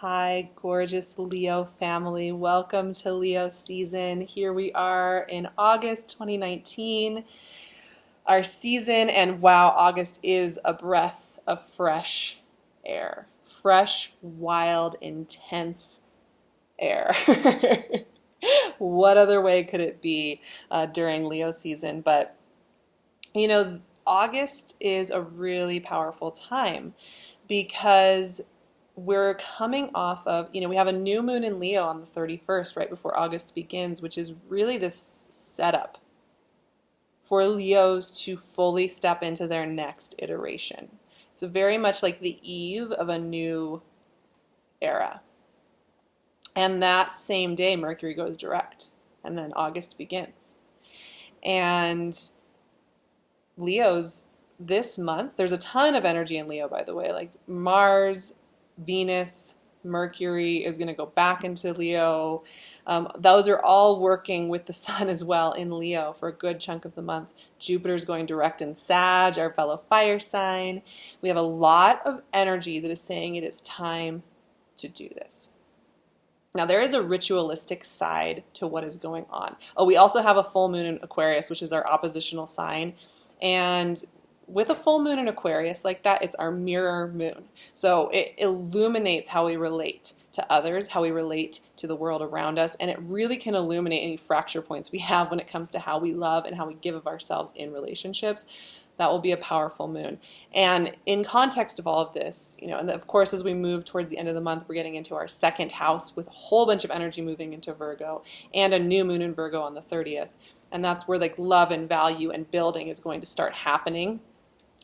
Hi, gorgeous Leo family. Welcome to Leo season. Here we are in August 2019, our season, and wow, August is a breath of fresh air. Fresh, wild, intense air. What other way could it be during Leo season? But, August is a really powerful time because we're coming off of, we have a new moon in Leo on the 31st, right before August begins, which is really this setup for Leos to fully step into their next iteration. It's very much like the eve of a new era. And that same day, Mercury goes direct, and then August begins. And Leo's this month, there's a ton of energy in Leo, by the way, like Mars, Venus, Mercury is going to go back into Leo. Those are all working with the sun as well in Leo for a good chunk of the month. Jupiter's going direct in Sag, our fellow fire sign. We have a lot of energy that is saying it is time to do this. Now, there is a ritualistic side to what is going on. Oh, we also have a full moon in Aquarius, which is our oppositional sign. And with a full moon in Aquarius like that, it's our mirror moon. So it illuminates how we relate to others, how we relate to the world around us, and it really can illuminate any fracture points we have when it comes to how we love and how we give of ourselves in relationships. That will be a powerful moon. And in context of all of this, and of course, as we move towards the end of the month, we're getting into our second house with a whole bunch of energy moving into Virgo and a new moon in Virgo on the 30th. And that's where love and value and building is going to start happening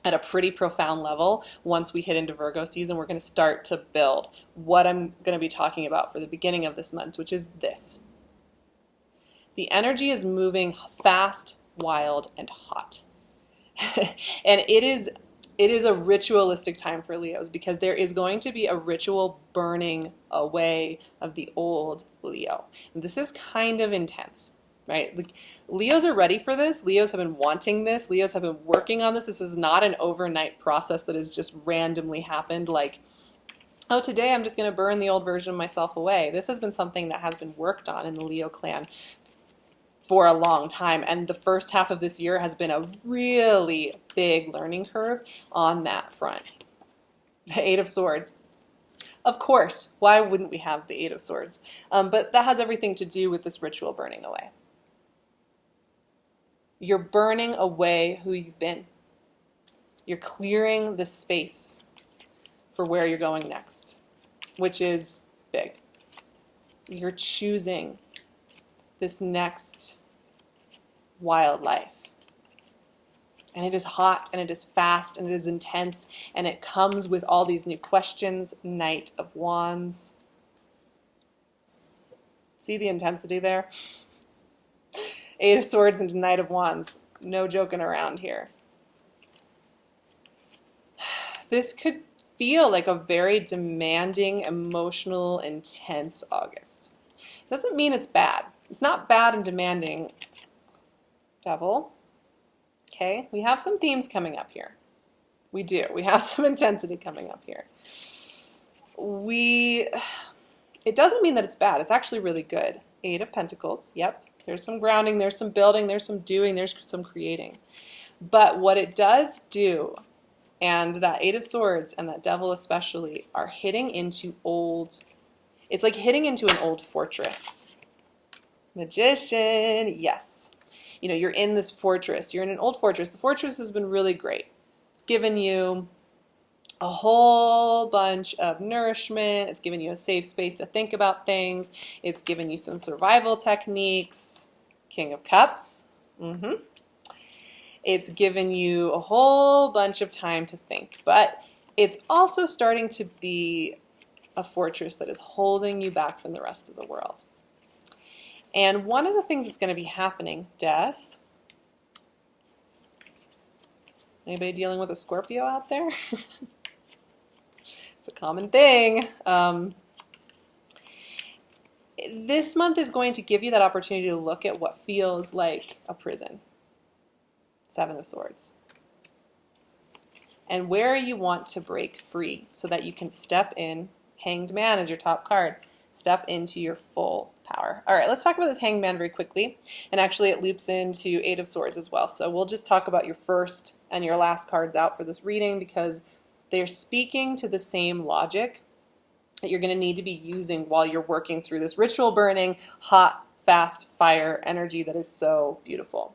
at a pretty profound level. Once we hit into Virgo season, we're going to start to build what I'm going to be talking about for the beginning of this month, which is this. The energy is moving fast, wild, and hot. And it is a ritualistic time for Leos because there is going to be a ritual burning away of the old Leo. And this is kind of intense, right? Leos are ready for this. Leos have been wanting this. Leos have been working on this. This is not an overnight process that has just randomly happened oh, today I'm just going to burn the old version of myself away. This has been something that has been worked on in the Leo clan for a long time, and the first half of this year has been a really big learning curve on that front. The Eight of Swords. Of course, why wouldn't we have the Eight of Swords? But that has everything to do with this ritual burning away. You're burning away who you've been. You're clearing the space for where you're going next, which is big. You're choosing this next wild life. And it is hot, and it is fast, and it is intense, and it comes with all these new questions. Knight of Wands. See the intensity there? Eight of Swords into Knight of Wands. No joking around here. This could feel like a very demanding, emotional, intense August. Doesn't mean it's bad. It's not bad and demanding, Devil. Okay, we have some themes coming up here. We do. We have some intensity coming up here. It doesn't mean that it's bad. It's actually really good. Eight of Pentacles. Yep. There's some grounding. There's some building. There's some doing. There's some creating. But what it does do, and that Eight of Swords and that Devil especially, are hitting into it's like hitting into an old fortress. Magician, yes. You're in this fortress. You're in an old fortress. The fortress has been really great. It's given you a whole bunch of nourishment. It's given you a safe space to think about things. It's given you some survival techniques. King of Cups. It's given you a whole bunch of time to think. But it's also starting to be a fortress that is holding you back from the rest of the world. And one of the things that's going to be happening, death. Anybody dealing with a Scorpio out there? It's a common thing. This month is going to give you that opportunity to look at what feels like a prison. Seven of Swords. And where you want to break free so that you can step in, Hanged Man is your top card. Step into your full power. All right, let's talk about this Hanged Man very quickly. And actually it loops into Eight of Swords as well. So we'll just talk about your first and your last cards out for this reading because they're speaking to the same logic that you're going to need to be using while you're working through this ritual burning, hot, fast fire energy that is so beautiful.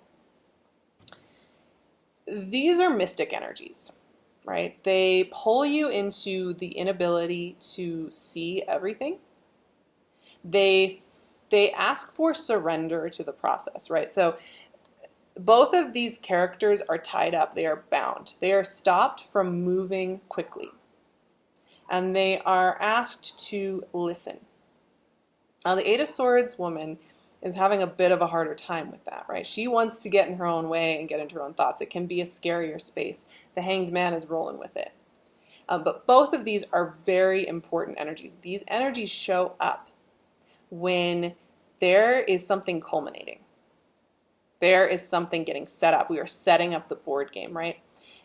These are mystic energies, right? They pull you into the inability to see everything. They ask for surrender to the process, right? So both of these characters are tied up. They are bound. They are stopped from moving quickly. And they are asked to listen. Now, the Eight of Swords woman is having a bit of a harder time with that, right? She wants to get in her own way and get into her own thoughts. It can be a scarier space. The Hanged Man is rolling with it. But both of these are very important energies. These energies show up when there is something culminating. There is something getting set up. We are setting up the board game, right?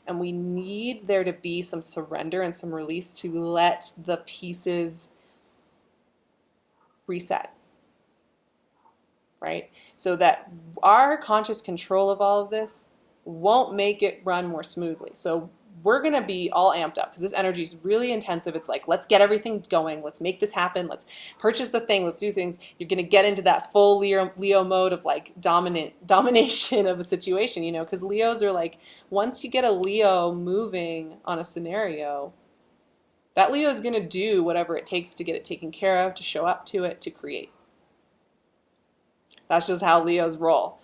And we need there to be some surrender and some release to let the pieces reset, right? So that our conscious control of all of this won't make it run more smoothly. So we're going to be all amped up because this energy is really intensive. It's like, let's get everything going. Let's make this happen. Let's purchase the thing. Let's do things. You're going to get into that full Leo mode of like domination of a situation, you know, because Leos are like, once you get a Leo moving on a scenario, that Leo is going to do whatever it takes to get it taken care of, to show up to it, to create. That's just how Leos roll.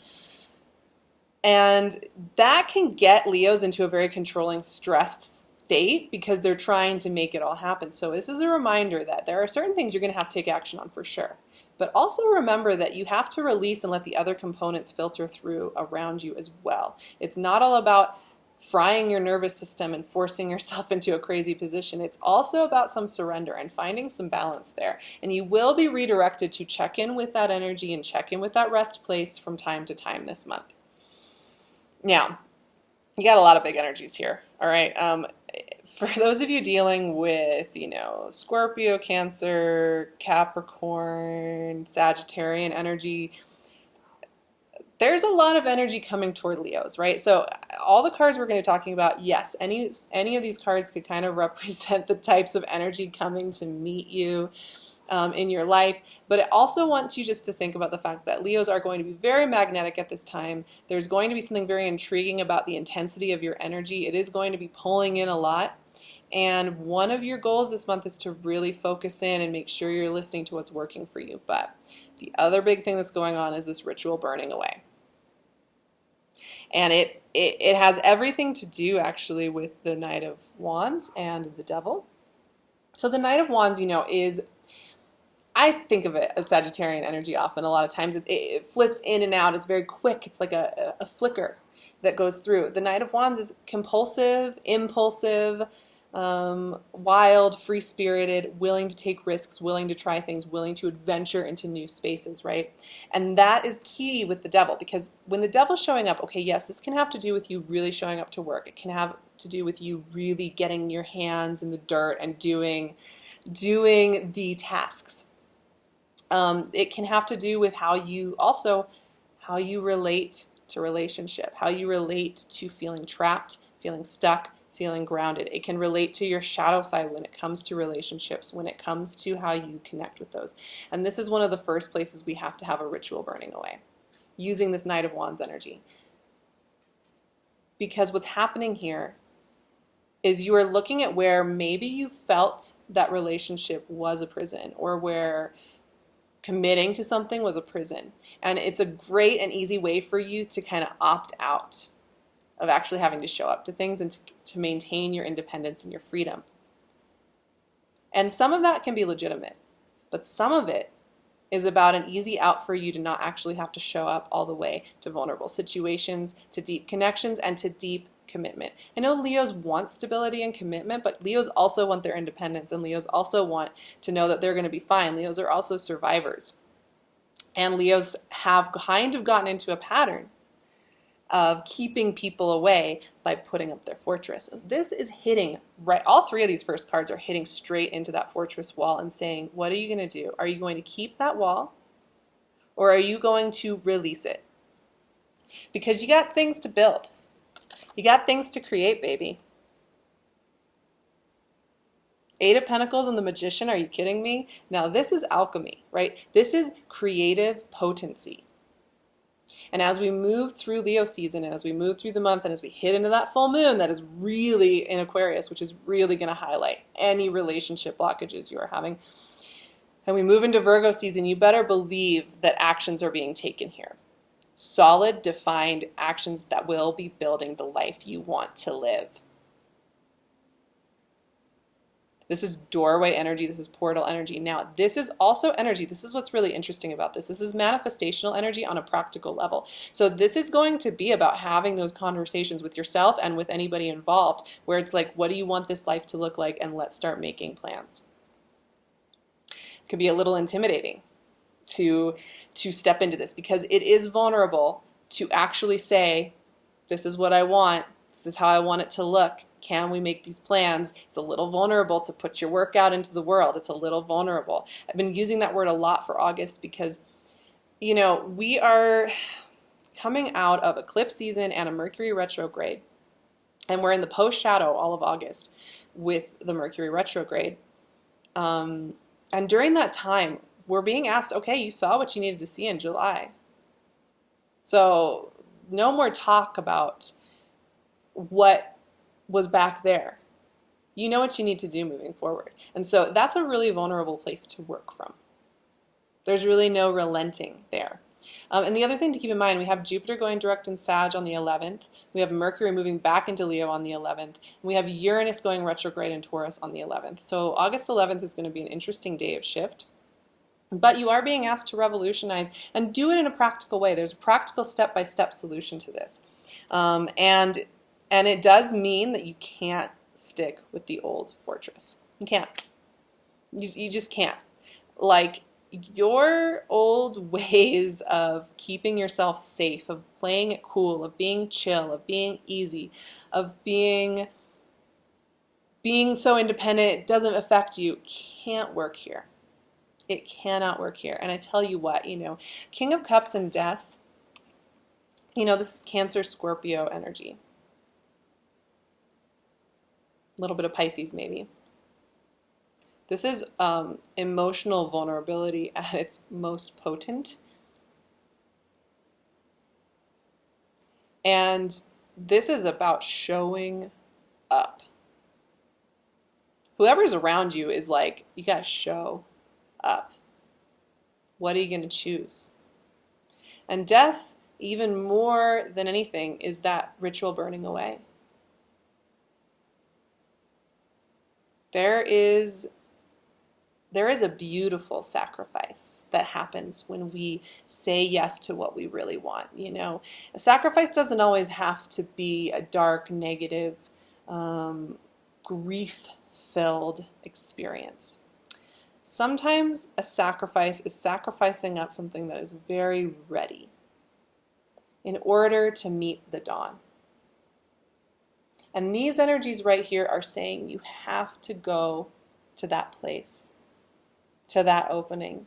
And that can get Leos into a very controlling, stressed state because they're trying to make it all happen. So this is a reminder that there are certain things you're going to have to take action on for sure. But also remember that you have to release and let the other components filter through around you as well. It's not all about frying your nervous system and forcing yourself into a crazy position. It's also about some surrender and finding some balance there. And you will be redirected to check in with that energy and check in with that rest place from time to time this month. Now, you got a lot of big energies here, all right? For those of you dealing with, you know, Scorpio, Cancer, Capricorn, Sagittarian energy, there's a lot of energy coming toward Leos, right? So all the cards we're going to be talking about, yes, any of these cards could kind of represent the types of energy coming to meet you in your life, but it also wants you just to think about the fact that Leos are going to be very magnetic at this time. There's going to be something very intriguing about the intensity of your energy. It is going to be pulling in a lot, and one of your goals this month is to really focus in and make sure you're listening to what's working for you. But the other big thing that's going on is this ritual burning away. And it has everything to do actually with the Knight of Wands and the Devil. So the Knight of Wands, you know, is, I think of it as Sagittarian energy often. A lot of times it flits in and out. It's very quick. It's like a flicker that goes through. The Knight of Wands is compulsive, impulsive, wild, free-spirited, willing to take risks, willing to try things, willing to adventure into new spaces, right? And that is key with the Devil, because when the Devil's showing up, okay, yes, this can have to do with you really showing up to work. It can have to do with you really getting your hands in the dirt and doing the tasks. It can have to do with how you relate to relationship, how you relate to feeling trapped, feeling stuck, feeling grounded. It can relate to your shadow side when it comes to relationships, when it comes to how you connect with those. And this is one of the first places we have to have a ritual burning away, using this Knight of Wands energy. Because what's happening here is you are looking at where maybe you felt that relationship was a prison, or where committing to something was a prison. And it's a great and easy way for you to kind of opt out of actually having to show up to things and to maintain your independence and your freedom. And some of that can be legitimate, but some of it is about an easy out for you to not actually have to show up all the way to vulnerable situations, to deep connections, and to deep commitment. I know Leos want stability and commitment, but Leos also want their independence, and Leos also want to know that they're going to be fine. Leos are also survivors. And Leos have kind of gotten into a pattern of keeping people away by putting up their fortress. So this is hitting right, all three of these first cards are hitting straight into that fortress wall and saying, what are you going to do? Are you going to keep that wall, or are you going to release it? Because you got things to build. You got things to create, baby. Eight of Pentacles and the Magician, are you kidding me? Now this is alchemy, right? This is creative potency. And as we move through Leo season, and as we move through the month, and as we hit into that full moon that is really in Aquarius, which is really going to highlight any relationship blockages you are having, and we move into Virgo season, you better believe that actions are being taken here. Solid, defined actions that will be building the life you want to live. This is doorway energy. This is portal energy. Now, this is also energy. This is what's really interesting about this. This is manifestational energy on a practical level. So this is going to be about having those conversations with yourself and with anybody involved, where it's like, what do you want this life to look like? And let's start making plans. It could be a little intimidating to step into this, because it is vulnerable to actually say, this is what I want. This is how I want it to look. Can we make these plans? It's a little vulnerable to put your work out into the world. It's a little vulnerable. I've been using that word a lot for August because, you know, we are coming out of eclipse season and a Mercury retrograde. And we're in the post-shadow all of August with the Mercury retrograde. And during that time, we're being asked, okay, you saw what you needed to see in July. So no more talk about what was back there. You know what you need to do moving forward. And so that's a really vulnerable place to work from. There's really no relenting there. And the other thing to keep in mind, we have Jupiter going direct in Sag on the 11th. We have Mercury moving back into Leo on the 11th. And we have Uranus going retrograde in Taurus on the 11th. So August 11th is going to be an interesting day of shift. But you are being asked to revolutionize and do it in a practical way. There's a practical step-by-step solution to this. And it does mean that you can't stick with the old fortress. You can't. You just can't. Like, your old ways of keeping yourself safe, of playing it cool, of being chill, of being easy, of being so independent it doesn't affect you, can't work here. It cannot work here. And I tell you what, you know, King of Cups and Death, you know, this is Cancer, Scorpio energy. A little bit of Pisces maybe. This is emotional vulnerability at its most potent. And this is about showing up. Whoever's around you is like, you got to show up. What are you going to choose? And death, even more than anything, is that ritual burning away. There is a beautiful sacrifice that happens when we say yes to what we really want. You know, a sacrifice doesn't always have to be a dark, negative, grief-filled experience. Sometimes a sacrifice is sacrificing up something that is very ready in order to meet the dawn. And these energies right here are saying you have to go to that place, to that opening.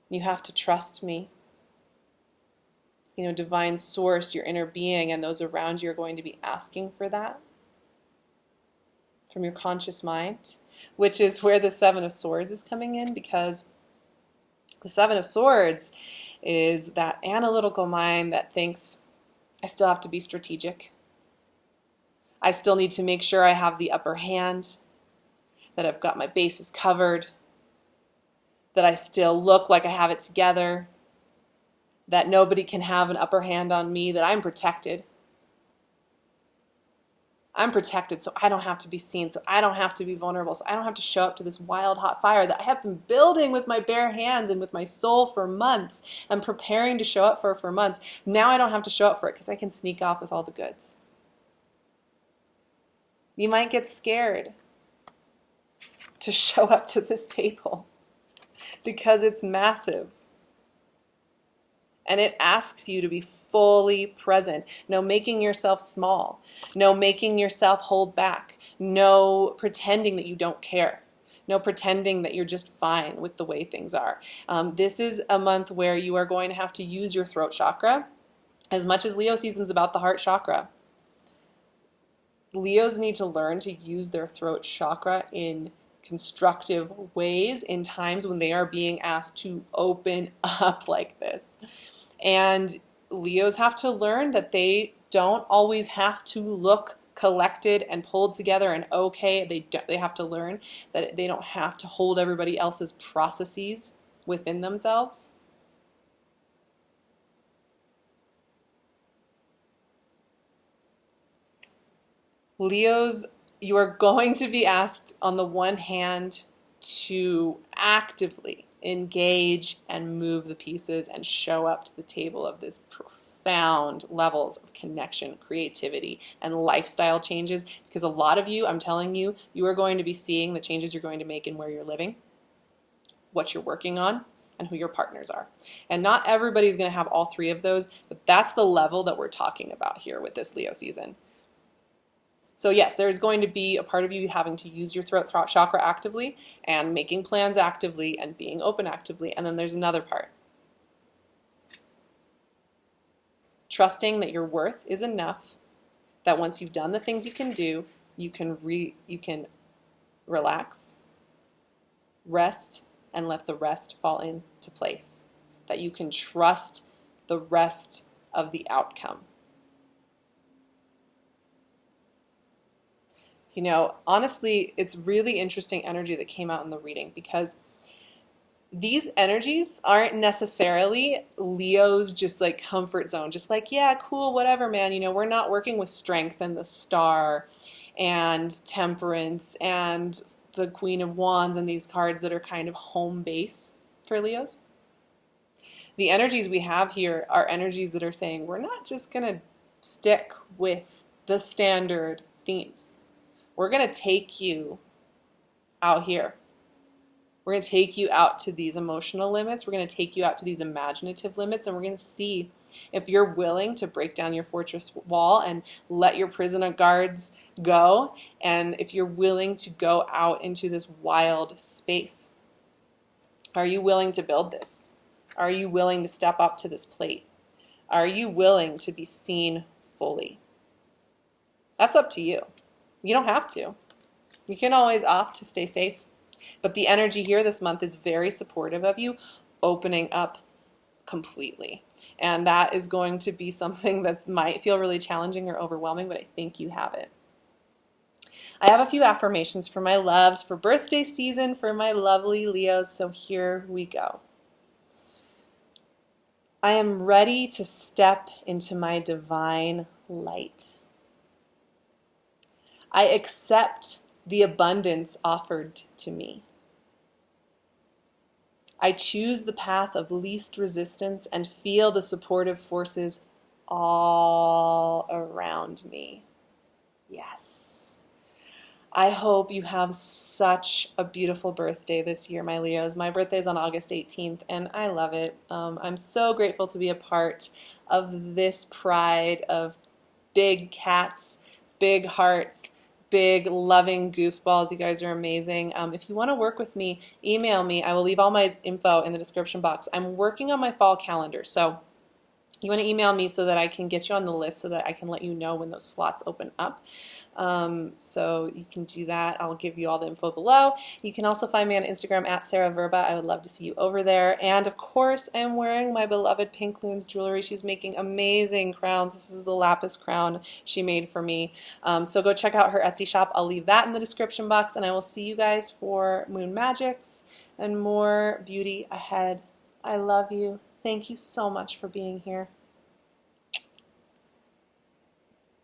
You have to trust me. You know, divine source, your inner being, and those around you are going to be asking for that from your conscious mind, which is where the Seven of Swords is coming in, because the Seven of Swords is that analytical mind that thinks, I still have to be strategic. I still need to make sure I have the upper hand, that I've got my bases covered, that I still look like I have it together, that nobody can have an upper hand on me, that I'm protected. I'm protected so I don't have to be seen, so I don't have to be vulnerable, so I don't have to show up to this wild hot fire that I have been building with my bare hands and with my soul for months and preparing to show up for months. Now I don't have to show up for it because I can sneak off with all the goods. You might get scared to show up to this table because it's massive. And it asks you to be fully present. No making yourself small. No making yourself hold back. No pretending that you don't care. No pretending that you're just fine with the way things are. This is a month where you are going to have to use your throat chakra as much as Leo season's about the heart chakra. Leos need to learn to use their throat chakra in constructive ways in times when they are being asked to open up like this. And Leos have to learn that they don't always have to look collected and pulled together and okay. They have to learn that they don't have to hold everybody else's processes within themselves. Leos, you are going to be asked on the one hand to actively engage and move the pieces and show up to the table of this profound levels of connection, creativity, and lifestyle changes, because a lot of you, I'm telling you, you are going to be seeing the changes you're going to make in where you're living, what you're working on, and who your partners are. And not everybody's going to have all three of those, but that's the level that we're talking about here with this Leo season. So yes, there's going to be a part of you having to use your throat chakra actively and making plans actively and being open actively. And then there's another part. Trusting that your worth is enough, that once you've done the things you can do, you can relax, rest, and let the rest fall into place. That you can trust the rest of the outcome. You know, honestly, it's really interesting energy that came out in the reading, because these energies aren't necessarily Leo's just like comfort zone, just like, yeah, cool, whatever, man. You know, we're not working with Strength and the Star and Temperance and the Queen of Wands and these cards that are kind of home base for Leos. The energies we have here are energies that are saying we're not just going to stick with the standard themes. We're going to take you out here. We're going to take you out to these emotional limits. We're going to take you out to these imaginative limits, and we're going to see if you're willing to break down your fortress wall and let your prison of guards go, and if you're willing to go out into this wild space. Are you willing to build this? Are you willing to step up to this plate? Are you willing to be seen fully? That's up to you. You don't have to. You can always opt to stay safe. But the energy here this month is very supportive of you opening up completely. And that is going to be something that might feel really challenging or overwhelming, but I think you have it. I have a few affirmations for my loves for birthday season for my lovely Leos, so here we go. I am ready to step into my divine light. I accept the abundance offered to me. I choose the path of least resistance and feel the supportive forces all around me. Yes. I hope you have such a beautiful birthday this year, my Leos. My birthday is on August 18th, and I love it. I'm so grateful to be a part of this pride of big cats, big hearts, big loving goofballs. You guys are amazing. If you want to work with me, email me. I will leave all my info in the description box. I'm working on my fall calendar, so you want to email me so that I can get you on the list so that I can let you know when those slots open up. So you can do that. I'll give you all the info below. You can also find me on Instagram at SarahVerba. I would love to see you over there. And of course, I'm wearing my beloved PinkLune's jewelry. She's making amazing crowns. This is the lapis crown she made for me. So go check out her Etsy shop. I'll leave that in the description box, and I will see you guys for Moon Magics and more beauty ahead. I love you. Thank you so much for being here.